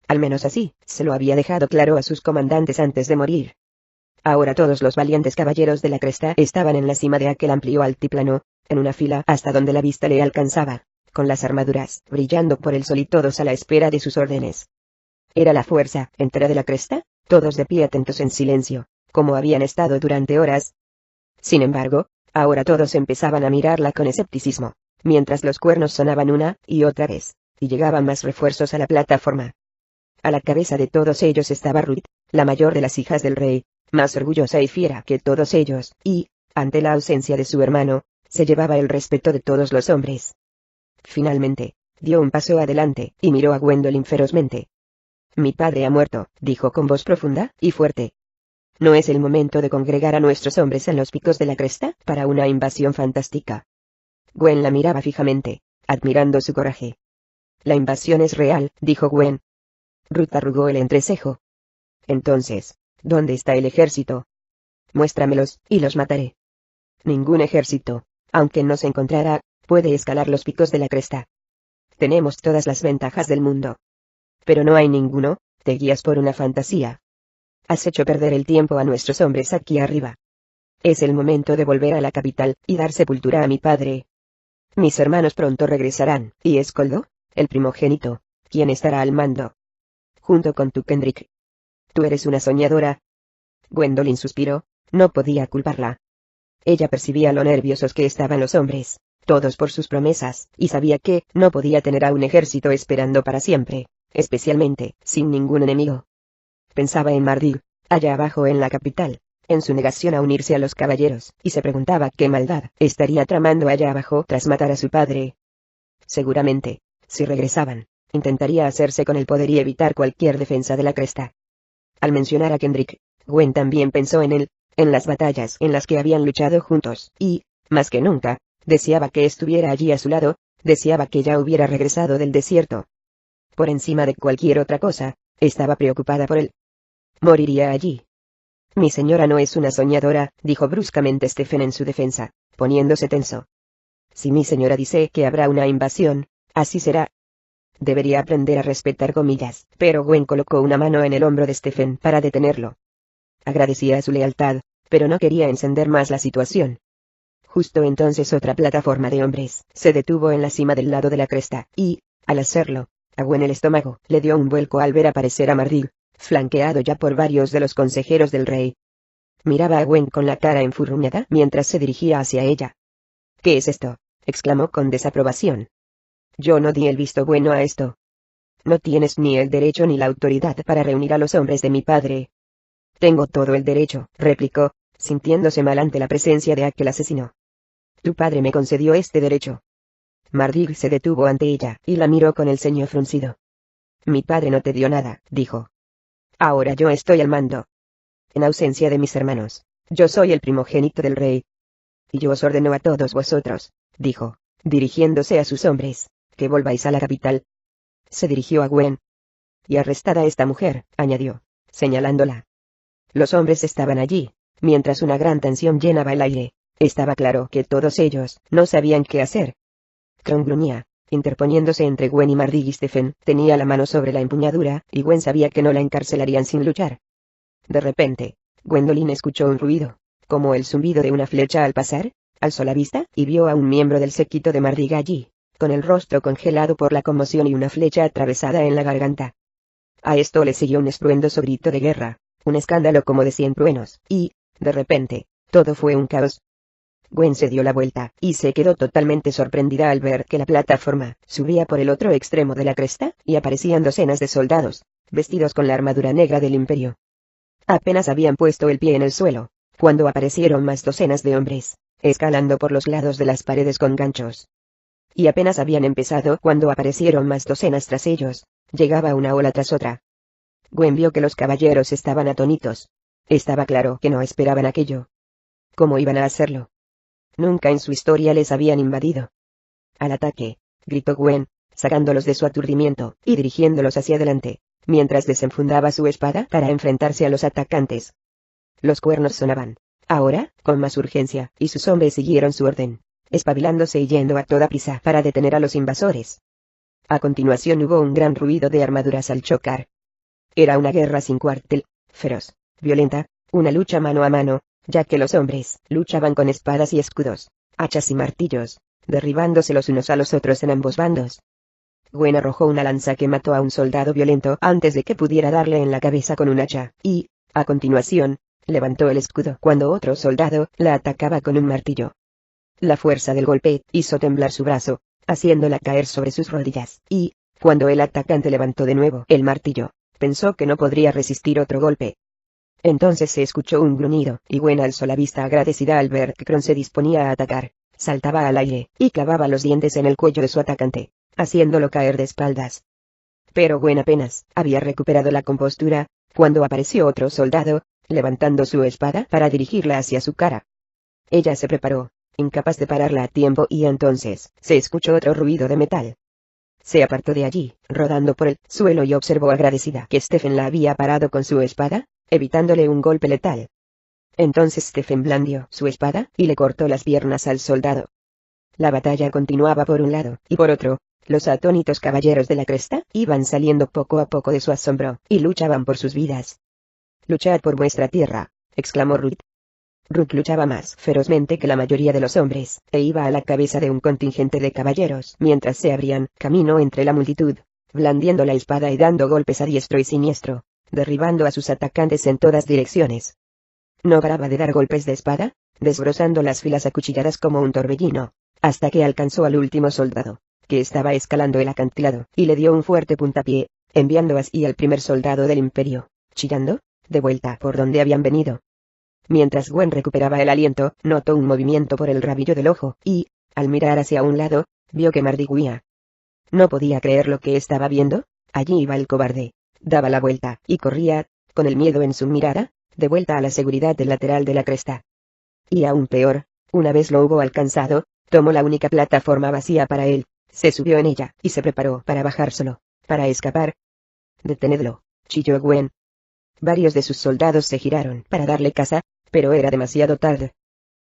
Al menos así, se lo había dejado claro a sus comandantes antes de morir. Ahora todos los valientes caballeros de la cresta estaban en la cima de aquel amplio altiplano, en una fila hasta donde la vista le alcanzaba, con las armaduras brillando por el sol y todos a la espera de sus órdenes. Era la fuerza entera de la cresta, todos de pie atentos en silencio, como habían estado durante horas. Sin embargo, ahora todos empezaban a mirarla con escepticismo, mientras los cuernos sonaban una y otra vez, y llegaban más refuerzos a la plataforma. A la cabeza de todos ellos estaba Ruth, la mayor de las hijas del rey, más orgullosa y fiera que todos ellos, y, ante la ausencia de su hermano, se llevaba el respeto de todos los hombres. Finalmente, dio un paso adelante, y miró a Gwendolyn ferozmente. «Mi padre ha muerto», dijo con voz profunda y fuerte. «¿No es el momento de congregar a nuestros hombres en los picos de la cresta para una invasión fantástica?» Gwen la miraba fijamente, admirando su coraje. «La invasión es real», dijo Gwen. Ruth arrugó el entrecejo. «Entonces, ¿dónde está el ejército? Muéstramelos, y los mataré». «Ningún ejército», Aunque no se encontrara, puede escalar los picos de la cresta. Tenemos todas las ventajas del mundo. Pero no hay ninguno, te guías por una fantasía. Has hecho perder el tiempo a nuestros hombres aquí arriba. Es el momento de volver a la capital, y dar sepultura a mi padre. Mis hermanos pronto regresarán, y es Koldo, el primogénito, quien estará al mando. Junto con tu Kendrick. Tú eres una soñadora. Gwendolyn suspiró, no podía culparla. Ella percibía lo nerviosos que estaban los hombres, todos por sus promesas, y sabía que no podía tener a un ejército esperando para siempre, especialmente sin ningún enemigo. Pensaba en Mardig, allá abajo en la capital, en su negación a unirse a los caballeros, y se preguntaba qué maldad estaría tramando allá abajo tras matar a su padre. Seguramente, si regresaban, intentaría hacerse con el poder y evitar cualquier defensa de la cresta. Al mencionar a Kendrick, Gwen también pensó en él, en las batallas en las que habían luchado juntos, y, más que nunca, deseaba que estuviera allí a su lado, deseaba que ya hubiera regresado del desierto. Por encima de cualquier otra cosa, estaba preocupada por él. Moriría allí. Mi señora no es una soñadora, dijo bruscamente Stephen en su defensa, poniéndose tenso. Si mi señora dice que habrá una invasión, así será. Debería aprender a respetar comillas, pero Gwen colocó una mano en el hombro de Stephen para detenerlo. Agradecía su lealtad, pero no quería encender más la situación. Justo entonces otra plataforma de hombres se detuvo en la cima del lado de la cresta, y, al hacerlo, a Gwen el estómago le dio un vuelco al ver aparecer a Mardig, flanqueado ya por varios de los consejeros del rey. Miraba a Gwen con la cara enfurruñada mientras se dirigía hacia ella. ¿Qué es esto?, exclamó con desaprobación. Yo no di el visto bueno a esto. No tienes ni el derecho ni la autoridad para reunir a los hombres de mi padre. Tengo todo el derecho, replicó, sintiéndose mal ante la presencia de aquel asesino. Tu padre me concedió este derecho. Mardig se detuvo ante ella, y la miró con el ceño fruncido. Mi padre no te dio nada, dijo. Ahora yo estoy al mando. En ausencia de mis hermanos, yo soy el primogénito del rey. Y yo os ordeno a todos vosotros, dijo, dirigiéndose a sus hombres, que volváis a la capital. Se dirigió a Gwen. Y arrestad a esta mujer, añadió, señalándola. Los hombres estaban allí, mientras una gran tensión llenaba el aire. Estaba claro que todos ellos no sabían qué hacer. Kron gruñía, interponiéndose entre Gwen y Mardig y Stephen, tenía la mano sobre la empuñadura, y Gwen sabía que no la encarcelarían sin luchar. De repente, Gwendolyn escuchó un ruido, como el zumbido de una flecha al pasar, alzó la vista, y vio a un miembro del séquito de Mardig allí, con el rostro congelado por la conmoción y una flecha atravesada en la garganta. A esto le siguió un estruendoso grito de guerra, un escándalo como de 100 truenos, y, de repente, todo fue un caos. Gwen se dio la vuelta, y se quedó totalmente sorprendida al ver que la plataforma subía por el otro extremo de la cresta, y aparecían docenas de soldados, vestidos con la armadura negra del imperio. Apenas habían puesto el pie en el suelo, cuando aparecieron más docenas de hombres, escalando por los lados de las paredes con ganchos. Y apenas habían empezado cuando aparecieron más docenas tras ellos, llegaba una ola tras otra. Gwen vio que los caballeros estaban atónitos. Estaba claro que no esperaban aquello. ¿Cómo iban a hacerlo? Nunca en su historia les habían invadido. Al ataque, gritó Gwen, sacándolos de su aturdimiento, y dirigiéndolos hacia adelante, mientras desenfundaba su espada para enfrentarse a los atacantes. Los cuernos sonaban, ahora, con más urgencia, y sus hombres siguieron su orden, espabilándose y yendo a toda prisa para detener a los invasores. A continuación hubo un gran ruido de armaduras al chocar. Era una guerra sin cuartel, feroz, violenta, una lucha mano a mano, ya que los hombres luchaban con espadas y escudos, hachas y martillos, derribándose los unos a los otros en ambos bandos. Gwen arrojó una lanza que mató a un soldado violento antes de que pudiera darle en la cabeza con un hacha, y, a continuación, levantó el escudo cuando otro soldado la atacaba con un martillo. La fuerza del golpe hizo temblar su brazo, haciéndola caer sobre sus rodillas, y, cuando el atacante levantó de nuevo el martillo, pensó que no podría resistir otro golpe. Entonces se escuchó un gruñido, y Gwen alzó la vista agradecida al ver que Kron se disponía a atacar, saltaba al aire, y clavaba los dientes en el cuello de su atacante, haciéndolo caer de espaldas. Pero Gwen apenas había recuperado la compostura, cuando apareció otro soldado, levantando su espada para dirigirla hacia su cara. Ella se preparó, incapaz de pararla a tiempo, y entonces se escuchó otro ruido de metal. Se apartó de allí, rodando por el suelo, y observó agradecida que Stephen la había parado con su espada, evitándole un golpe letal. Entonces Stephen blandió su espada, y le cortó las piernas al soldado, La batalla continuaba por un lado, y por otro, los atónitos caballeros de la cresta iban saliendo poco a poco de su asombro, y luchaban por sus vidas. «Luchad por vuestra tierra», exclamó Ruth. Ruth luchaba más ferozmente que la mayoría de los hombres, e iba a la cabeza de un contingente de caballeros, mientras se abrían camino entre la multitud, blandiendo la espada y dando golpes a diestro y siniestro, derribando a sus atacantes en todas direcciones. No paraba de dar golpes de espada, desbrozando las filas acuchilladas como un torbellino, hasta que alcanzó al último soldado, que estaba escalando el acantilado, y le dio un fuerte puntapié, enviando así al primer soldado del imperio, chillando, de vuelta por donde habían venido. Mientras Gwen recuperaba el aliento, notó un movimiento por el rabillo del ojo, y, al mirar hacia un lado, vio que Mardi huía. No podía creer lo que estaba viendo. Allí iba el cobarde, daba la vuelta, y corría, con el miedo en su mirada, de vuelta a la seguridad del lateral de la cresta. Y aún peor, una vez lo hubo alcanzado, tomó la única plataforma vacía para él, se subió en ella, y se preparó para bajárselo, para escapar. «Detenedlo», chilló Gwen. Varios de sus soldados se giraron para darle caza, pero era demasiado tarde.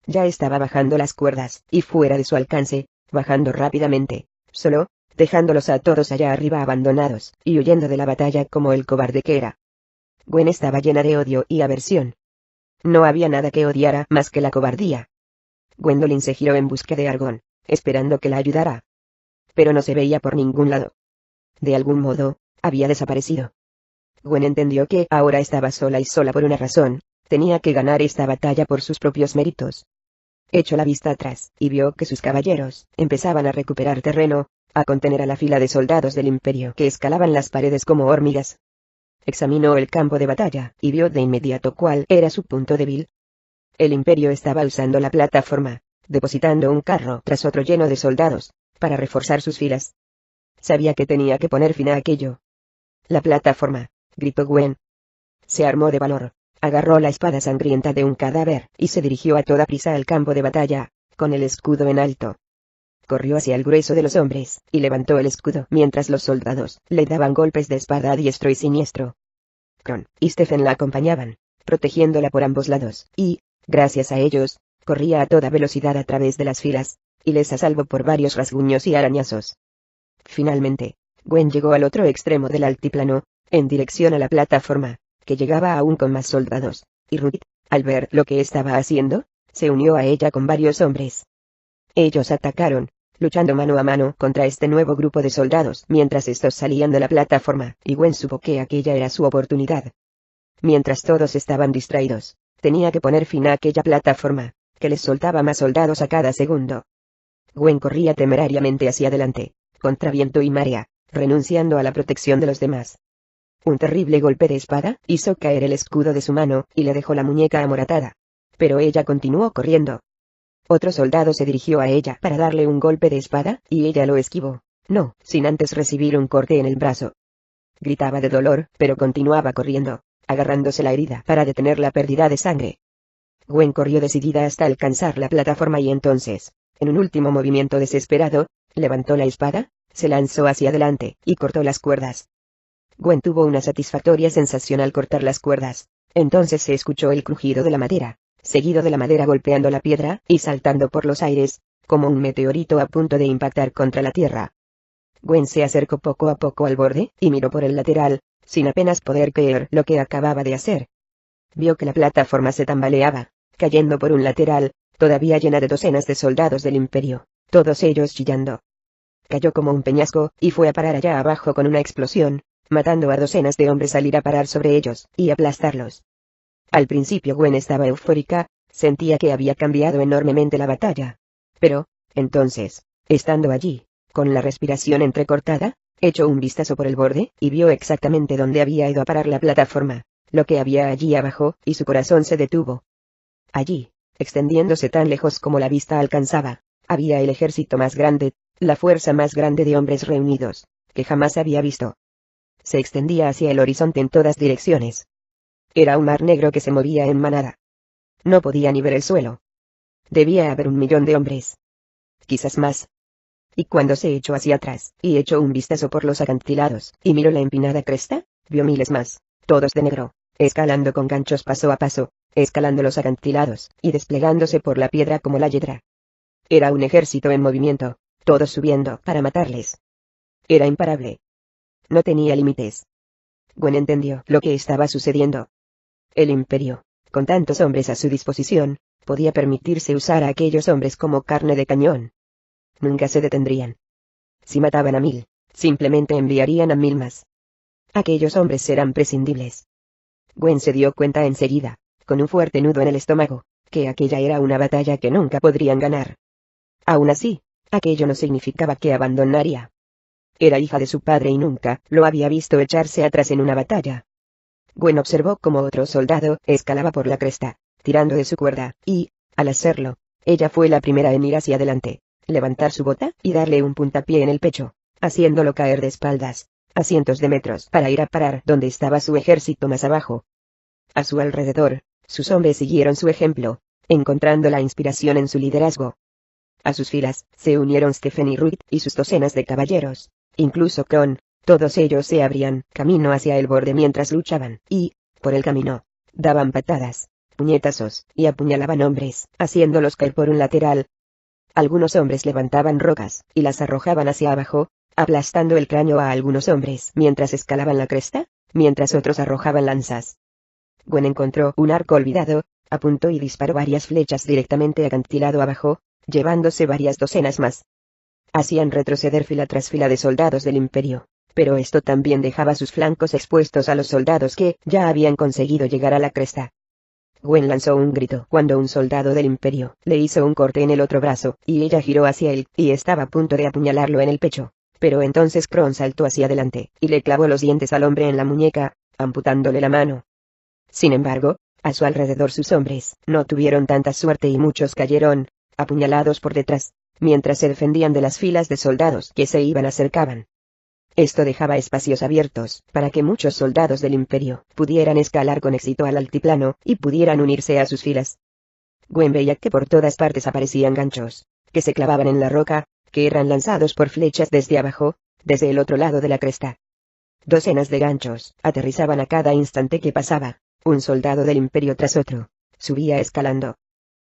Ya estaba bajando las cuerdas, y fuera de su alcance, bajando rápidamente, solo, dejándolos a todos allá arriba abandonados, y huyendo de la batalla como el cobarde que era. Gwen estaba llena de odio y aversión. No había nada que odiara más que la cobardía. Gwendolyn se giró en busca de Argon, esperando que la ayudara. Pero no se veía por ningún lado. De algún modo, había desaparecido. Gwen entendió que ahora estaba sola y sola por una razón, tenía que ganar esta batalla por sus propios méritos. Echó la vista atrás, y vio que sus caballeros empezaban a recuperar terreno, a contener a la fila de soldados del imperio que escalaban las paredes como hormigas. Examinó el campo de batalla, y vio de inmediato cuál era su punto débil. El imperio estaba usando la plataforma, depositando un carro tras otro lleno de soldados, para reforzar sus filas. Sabía que tenía que poner fin a aquello. «La plataforma», gritó Gwen. Se armó de valor, agarró la espada sangrienta de un cadáver, y se dirigió a toda prisa al campo de batalla, con el escudo en alto. Corrió hacia el grueso de los hombres, y levantó el escudo mientras los soldados le daban golpes de espada a diestro y siniestro. Kron y Stephen la acompañaban, protegiéndola por ambos lados, y, gracias a ellos, corría a toda velocidad a través de las filas, y les a salvo por varios rasguños y arañazos. Finalmente, Gwen llegó al otro extremo del altiplano, en dirección a la plataforma, que llegaba aún con más soldados, y Ruth, al ver lo que estaba haciendo, se unió a ella con varios hombres. Ellos atacaron, luchando mano a mano contra este nuevo grupo de soldados mientras estos salían de la plataforma, y Gwen supo que aquella era su oportunidad. Mientras todos estaban distraídos, tenía que poner fin a aquella plataforma, que les soltaba más soldados a cada segundo. Gwen corría temerariamente hacia adelante, contra viento y marea, renunciando a la protección de los demás. Un terrible golpe de espada hizo caer el escudo de su mano, y le dejó la muñeca amoratada. Pero ella continuó corriendo. Otro soldado se dirigió a ella para darle un golpe de espada, y ella lo esquivó, no sin antes recibir un corte en el brazo. Gritaba de dolor, pero continuaba corriendo, agarrándose la herida para detener la pérdida de sangre. Gwen corrió decidida hasta alcanzar la plataforma y entonces, en un último movimiento desesperado, levantó la espada, se lanzó hacia adelante, y cortó las cuerdas. Gwen tuvo una satisfactoria sensación al cortar las cuerdas. Entonces se escuchó el crujido de la madera, seguido de la madera golpeando la piedra y saltando por los aires, como un meteorito a punto de impactar contra la tierra. Gwen se acercó poco a poco al borde, y miró por el lateral, sin apenas poder creer lo que acababa de hacer. Vio que la plataforma se tambaleaba, cayendo por un lateral, todavía llena de docenas de soldados del imperio, todos ellos chillando. Cayó como un peñasco, y fue a parar allá abajo con una explosión, matando a docenas de hombres al ir a parar sobre ellos, y aplastarlos. Al principio Gwen estaba eufórica, sentía que había cambiado enormemente la batalla. Pero, entonces, estando allí, con la respiración entrecortada, echó un vistazo por el borde, y vio exactamente dónde había ido a parar la plataforma, lo que había allí abajo, y su corazón se detuvo. Allí, extendiéndose tan lejos como la vista alcanzaba, había el ejército más grande, la fuerza más grande de hombres reunidos, que jamás había visto. Se extendía hacia el horizonte en todas direcciones. Era un mar negro que se movía en manada. No podía ni ver el suelo. Debía haber 1.000.000 de hombres. Quizás más. Y cuando se echó hacia atrás, y echó un vistazo por los acantilados, y miró la empinada cresta, vio miles más, todos de negro, escalando con ganchos paso a paso, escalando los acantilados, y desplegándose por la piedra como la hiedra. Era un ejército en movimiento, todos subiendo para matarles. Era imparable. No tenía límites. Gwen entendió lo que estaba sucediendo. El Imperio, con tantos hombres a su disposición, podía permitirse usar a aquellos hombres como carne de cañón. Nunca se detendrían. Si mataban a 1000, simplemente enviarían a 1000 más. Aquellos hombres eran prescindibles. Gwen se dio cuenta enseguida, con un fuerte nudo en el estómago, que aquella era una batalla que nunca podrían ganar. Aún así, aquello no significaba que abandonaría. Era hija de su padre y nunca lo había visto echarse atrás en una batalla. Gwen observó cómo otro soldado escalaba por la cresta, tirando de su cuerda, y, al hacerlo, ella fue la primera en ir hacia adelante, levantar su bota y darle un puntapié en el pecho, haciéndolo caer de espaldas, a cientos de metros para ir a parar donde estaba su ejército más abajo. A su alrededor, sus hombres siguieron su ejemplo, encontrando la inspiración en su liderazgo. A sus filas se unieron Stephen y Ruth y sus docenas de caballeros, incluso Kron. Todos ellos se abrían camino hacia el borde mientras luchaban, y, por el camino, daban patadas, puñetazos, y apuñalaban hombres, haciéndolos caer por un lateral. Algunos hombres levantaban rocas, y las arrojaban hacia abajo, aplastando el cráneo a algunos hombres mientras escalaban la cresta, mientras otros arrojaban lanzas. Gwen encontró un arco olvidado, apuntó y disparó varias flechas directamente acantilado abajo, llevándose varias docenas más. Hacían retroceder fila tras fila de soldados del Imperio, pero esto también dejaba sus flancos expuestos a los soldados que ya habían conseguido llegar a la cresta. Gwen lanzó un grito cuando un soldado del Imperio le hizo un corte en el otro brazo, y ella giró hacia él, y estaba a punto de apuñalarlo en el pecho. Pero entonces Kron saltó hacia adelante, y le clavó los dientes al hombre en la muñeca, amputándole la mano. Sin embargo, a su alrededor sus hombres no tuvieron tanta suerte y muchos cayeron, apuñalados por detrás, mientras se defendían de las filas de soldados que se iban acercaban. Esto dejaba espacios abiertos para que muchos soldados del Imperio pudieran escalar con éxito al altiplano y pudieran unirse a sus filas. Gwen veía que por todas partes aparecían ganchos, que se clavaban en la roca, que eran lanzados por flechas desde abajo, desde el otro lado de la cresta. Docenas de ganchos aterrizaban a cada instante que pasaba, un soldado del Imperio tras otro, subía escalando.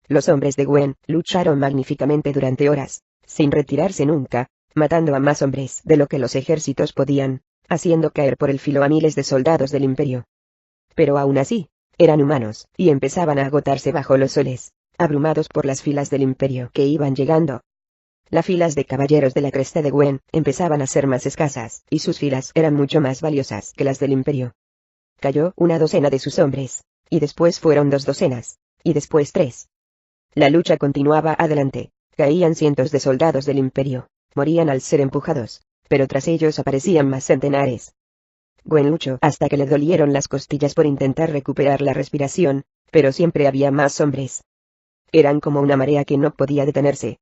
Los hombres de Gwen lucharon magníficamente durante horas, sin retirarse nunca, matando a más hombres de lo que los ejércitos podían, haciendo caer por el filo a miles de soldados del Imperio. Pero aún así, eran humanos, y empezaban a agotarse bajo los soles, abrumados por las filas del Imperio que iban llegando. Las filas de caballeros de la cresta de Gwen empezaban a ser más escasas, y sus filas eran mucho más valiosas que las del Imperio. Cayó una docena de sus hombres, y después fueron 2 docenas, y después 3. La lucha continuaba adelante, caían cientos de soldados del Imperio, morían al ser empujados, pero tras ellos aparecían más centenares. Gwen luchó hasta que le dolieron las costillas por intentar recuperar la respiración, pero siempre había más hombres. Eran como una marea que no podía detenerse.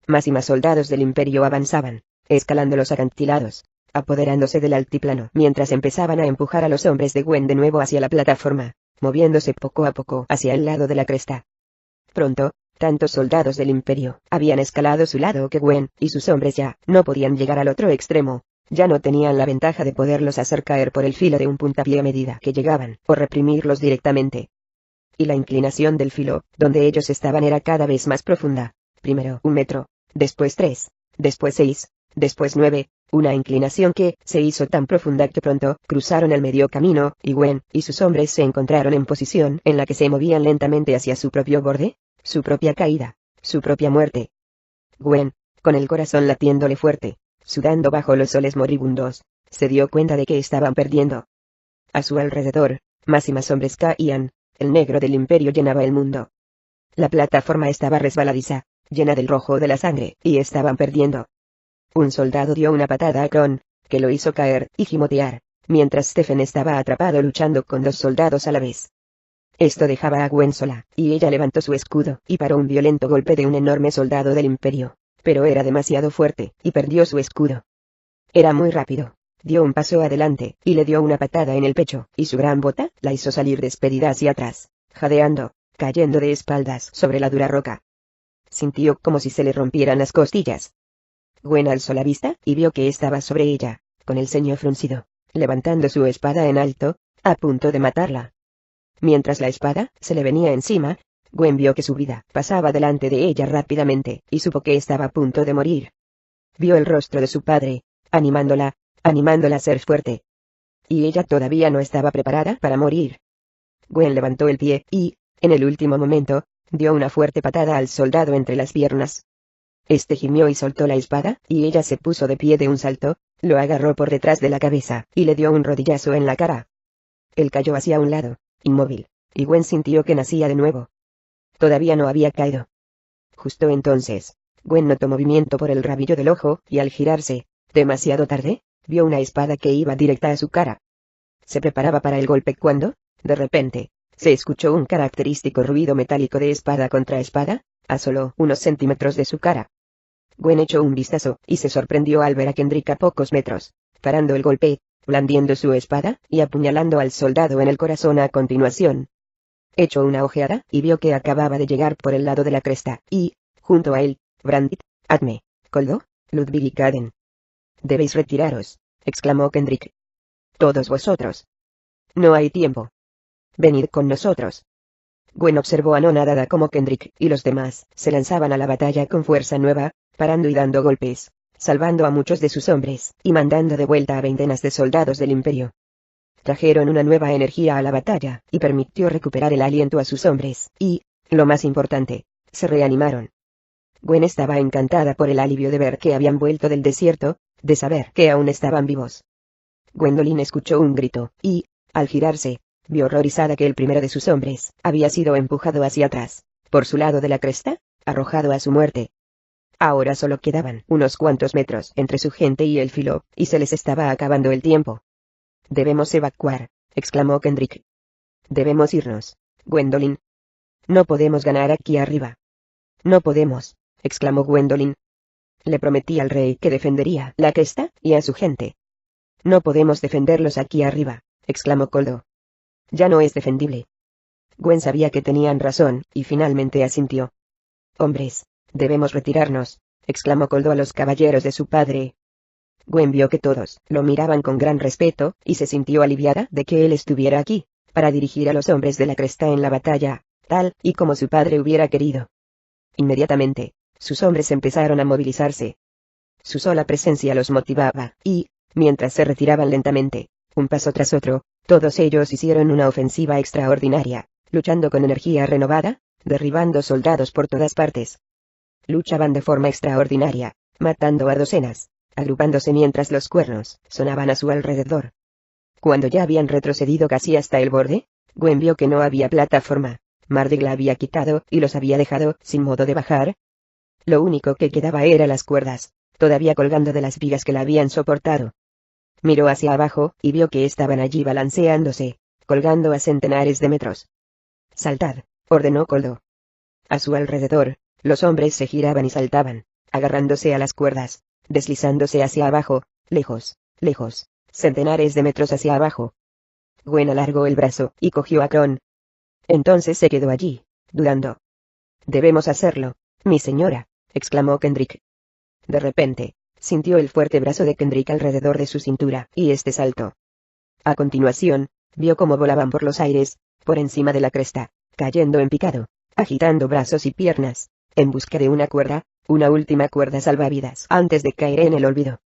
Más y más soldados del Imperio avanzaban, escalando los acantilados, apoderándose del altiplano mientras empezaban a empujar a los hombres de Gwen de nuevo hacia la plataforma, moviéndose poco a poco hacia el lado de la cresta. Pronto, tantos soldados del Imperio habían escalado su lado que Gwen y sus hombres ya no podían llegar al otro extremo, ya no tenían la ventaja de poderlos hacer caer por el filo de un puntapié a medida que llegaban, o reprimirlos directamente. Y la inclinación del filo, donde ellos estaban era cada vez más profunda, primero 1 metro, después 3, después 6, después 9, una inclinación que se hizo tan profunda que pronto cruzaron el medio camino, y Gwen y sus hombres se encontraron en posición en la que se movían lentamente hacia su propio borde, su propia caída, su propia muerte. Gwen, con el corazón latiéndole fuerte, sudando bajo los soles moribundos, se dio cuenta de que estaban perdiendo. A su alrededor, más y más hombres caían, el negro del Imperio llenaba el mundo. La plataforma estaba resbaladiza, llena del rojo de la sangre, y estaban perdiendo. Un soldado dio una patada a Kron, que lo hizo caer y gimotear, mientras Stephen estaba atrapado luchando con 2 soldados a la vez. Esto dejaba a Gwen sola, y ella levantó su escudo y paró un violento golpe de un enorme soldado del Imperio, pero era demasiado fuerte, y perdió su escudo. Era muy rápido, dio un paso adelante, y le dio una patada en el pecho, y su gran bota la hizo salir despedida hacia atrás, jadeando, cayendo de espaldas sobre la dura roca. Sintió como si se le rompieran las costillas. Gwen alzó la vista y vio que estaba sobre ella, con el ceño fruncido, levantando su espada en alto, a punto de matarla. Mientras la espada se le venía encima, Gwen vio que su vida pasaba delante de ella rápidamente, y supo que estaba a punto de morir. Vio el rostro de su padre, animándola a ser fuerte. Y ella todavía no estaba preparada para morir. Gwen levantó el pie y, en el último momento, dio una fuerte patada al soldado entre las piernas. Este gimió y soltó la espada, y ella se puso de pie de un salto, lo agarró por detrás de la cabeza, y le dio un rodillazo en la cara. Él cayó hacia un lado, inmóvil, y Gwen sintió que nacía de nuevo. Todavía no había caído. Justo entonces, Gwen notó movimiento por el rabillo del ojo, y al girarse, demasiado tarde, vio una espada que iba directa a su cara. Se preparaba para el golpe cuando, de repente, se escuchó un característico ruido metálico de espada contra espada, a solo unos centímetros de su cara. Gwen echó un vistazo, y se sorprendió al ver a Kendrick a pocos metros, parando el golpe, blandiendo su espada, y apuñalando al soldado en el corazón a continuación. Echó una ojeada, y vio que acababa de llegar por el lado de la cresta, y, junto a él, Brandit, Atme, Koldo, Ludwig y Kaden. «Debéis retiraros», exclamó Kendrick. «Todos vosotros. No hay tiempo. Venid con nosotros». Gwen observó anonadada cómo Kendrick y los demás se lanzaban a la batalla con fuerza nueva, parando y dando golpes, salvando a muchos de sus hombres, y mandando de vuelta a veintenas de soldados del Imperio. Trajeron una nueva energía a la batalla, y permitió recuperar el aliento a sus hombres, y, lo más importante, se reanimaron. Gwen estaba encantada por el alivio de ver que habían vuelto del desierto, de saber que aún estaban vivos. Gwendolyn escuchó un grito, y, al girarse, vio horrorizada que el primero de sus hombres había sido empujado hacia atrás, por su lado de la cresta, arrojado a su muerte. Ahora solo quedaban unos cuantos metros entre su gente y el filo, y se les estaba acabando el tiempo. «Debemos evacuar», exclamó Kendrick. «Debemos irnos, Gwendolyn. No podemos ganar aquí arriba». «No podemos», exclamó Gwendolyn. «Le prometí al rey que defendería la cresta y a su gente». «No podemos defenderlos aquí arriba», exclamó Koldo. «Ya no es defendible». Gwen sabía que tenían razón, y finalmente asintió. «Hombres, debemos retirarnos», exclamó Koldo a los caballeros de su padre. Gwen vio que todos lo miraban con gran respeto, y se sintió aliviada de que él estuviera aquí, para dirigir a los hombres de la cresta en la batalla, tal y como su padre hubiera querido. Inmediatamente, sus hombres empezaron a movilizarse. Su sola presencia los motivaba, y, mientras se retiraban lentamente, un paso tras otro, todos ellos hicieron una ofensiva extraordinaria, luchando con energía renovada, derribando soldados por todas partes. Luchaban de forma extraordinaria, matando a docenas, agrupándose mientras los cuernos sonaban a su alrededor. Cuando ya habían retrocedido casi hasta el borde, Gwen vio que no había plataforma. Mardig la había quitado y los había dejado sin modo de bajar. Lo único que quedaba eran las cuerdas, todavía colgando de las vigas que la habían soportado. Miró hacia abajo y vio que estaban allí balanceándose, colgando a centenares de metros. «Saltad», ordenó Koldo. A su alrededor, los hombres se giraban y saltaban, agarrándose a las cuerdas, deslizándose hacia abajo, lejos, lejos, centenares de metros hacia abajo. Gwen alargó el brazo y cogió a Kron. Entonces se quedó allí, dudando. «Debemos hacerlo, mi señora», exclamó Kendrick. De repente, sintió el fuerte brazo de Kendrick alrededor de su cintura, y este saltó. A continuación, vio cómo volaban por los aires, por encima de la cresta, cayendo en picado, agitando brazos y piernas, en busca de una cuerda, una última cuerda salvavidas antes de caer en el olvido.